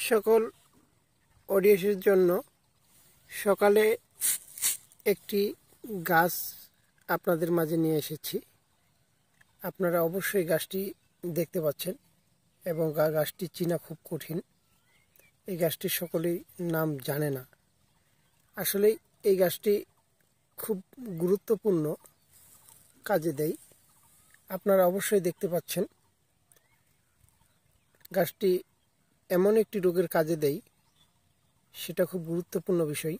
সকল অডিয়েন্সের জন্য সকালে একটি গাছ আপনাদের মাঝে নিয়ে এসেছি। আপনারা অবশ্যই গাছটি দেখতে পাচ্ছেন এবং গাছটি চেনা খুব কঠিন। এই গাছটি সকলেই নাম জানে না। আসলে এই গাছটি খুব গুরুত্বপূর্ণ কাজে দেয়। আপনারা অবশ্যই দেখতে পাচ্ছেন গাছটি এমন একটি রোগের কাজে দেয়, সেটা খুব গুরুত্বপূর্ণ বিষয়।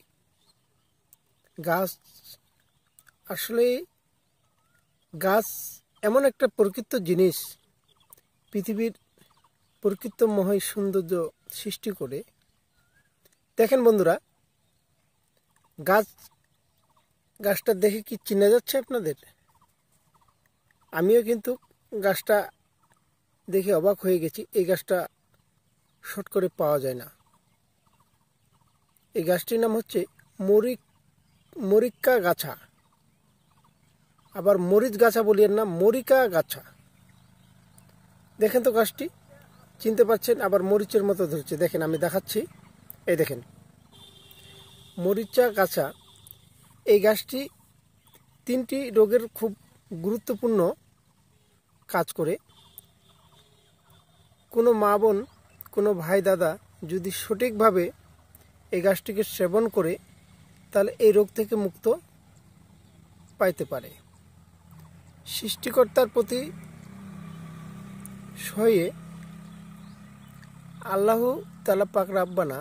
গাছ আসলে গাছ এমন একটা প্রকৃত জিনিস, পৃথিবীর প্রকৃতময় সৌন্দর্য সৃষ্টি করে। দেখেন বন্ধুরা, গাছটা দেখে কি চেনা যাচ্ছে আপনাদের? আমিও কিন্তু গাছটা দেখে অবাক হয়ে গেছি। এই গাছটা শর্ট করে পাওয়া যায় না। এই গাছটির নাম হচ্ছে মরিক্কা গাছা, আবার মরিচ গাছা বলিয়েন না, মরিকা গাছা। দেখেন তো গাছটি চিনতে পারছেন? আবার মরিচের মতো ধরছে। দেখেন, আমি দেখাচ্ছি, এই দেখেন মরিচা গাছা। এই গাছটি 3টি রোগের খুব গুরুত্বপূর্ণ কাজ করে। কোনো মা বোন, কোনো ভাই দাদা যদি সঠিকভাবে এই গাছটিকে সেবন করে, তাহলে এই রোগ থেকে মুক্ত পাইতে পারে। সৃষ্টিকর্তার প্রতি সয়ে আল্লাহ তাআলা পাক রাব্বানা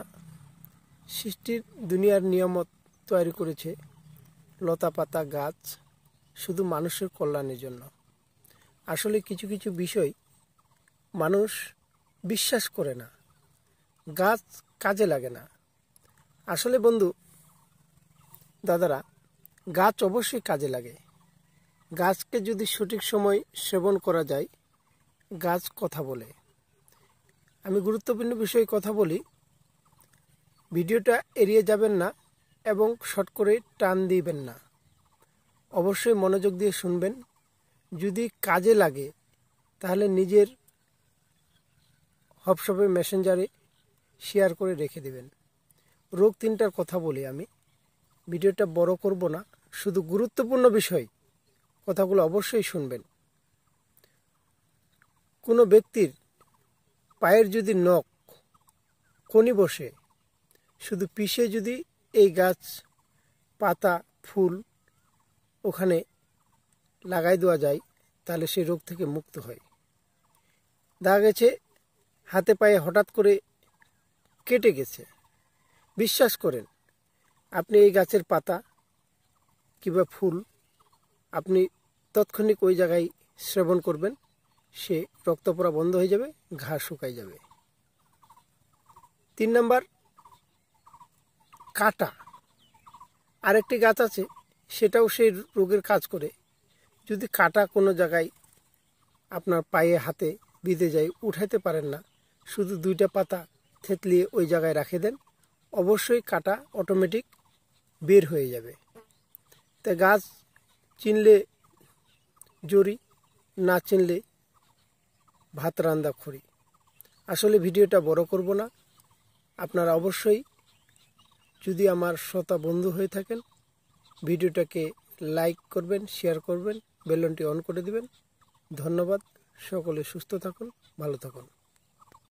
সৃষ্টির দুনিয়ার নিয়ামত তৈরি করেছে, লতা পাতা গাছ, শুধু মানুষের কল্যাণের জন্য। আসলে কিছু কিছু বিষয় মানুষ বিশ্বাস করে না, গাছ কাজে লাগে না। আসলে বন্ধু দাদারা, গাছ অবশ্যই কাজে লাগে। গাছকে যদি সঠিক সময় সেবন করা যায়, গাছ কথা বলে। আমি গুরুত্বপূর্ণ বিষয়ে কথা বলি, ভিডিওটা এড়িয়ে যাবেন না এবং শর্ট করে টান দিবেন না। অবশ্যই মনোযোগ দিয়ে শুনবেন। যদি কাজে লাগে তাহলে নিজের হোয়াটসঅ্যাপে মেসেঞ্জারে শেয়ার করে রেখে দেবেন। রোগ 3টার কথা বলি আমি, ভিডিওটা বড় করব না, শুধু গুরুত্বপূর্ণ বিষয় কথাগুলো অবশ্যই শুনবেন। কোনো ব্যক্তির পায়ের যদি নখ কনি বসে, শুধু পিষে যদি এই গাছ পাতা ফুল ওখানে লাগাই দেওয়া যায়, তাহলে সেই রোগ থেকে মুক্ত হয়। দেখা গেছে হাতে পায়ে হঠাৎ করে কেটে গেছে, বিশ্বাস করেন, আপনি এই গাছের পাতা কিংবা ফুল আপনি তৎক্ষণিক ওই জায়গায় সেবন করবেন, সে রক্ত পড়া বন্ধ হয়ে যাবে, ঘা শুকাই যাবে। 3 নাম্বার, কাটা। আরেকটি গাছ আছে, সেটাও সেই রোগের কাজ করে। যদি কাটা কোনো জায়গায় আপনার পায়ে হাতে বিঁধে যায়, উঠাইতে পারেন না, শুধু 2টা পাতা থেতলিয়ে ওই জায়গায় রেখে দেন, অবশ্যই কাটা অটোমেটিক বের হয়ে যাবে। তাই গাছ চিনলে জড়ি, না চিনলে ভাত রান্দা খড়ি। আসলে ভিডিওটা বড় করব না। আপনারা অবশ্যই যদি আমার শ্রোতা বন্ধু হয়ে থাকেন, ভিডিওটাকে লাইক করবেন, শেয়ার করবেন, বেলনটি অন করে দিবেন। ধন্যবাদ। সকলে সুস্থ থাকুন, ভালো থাকুন।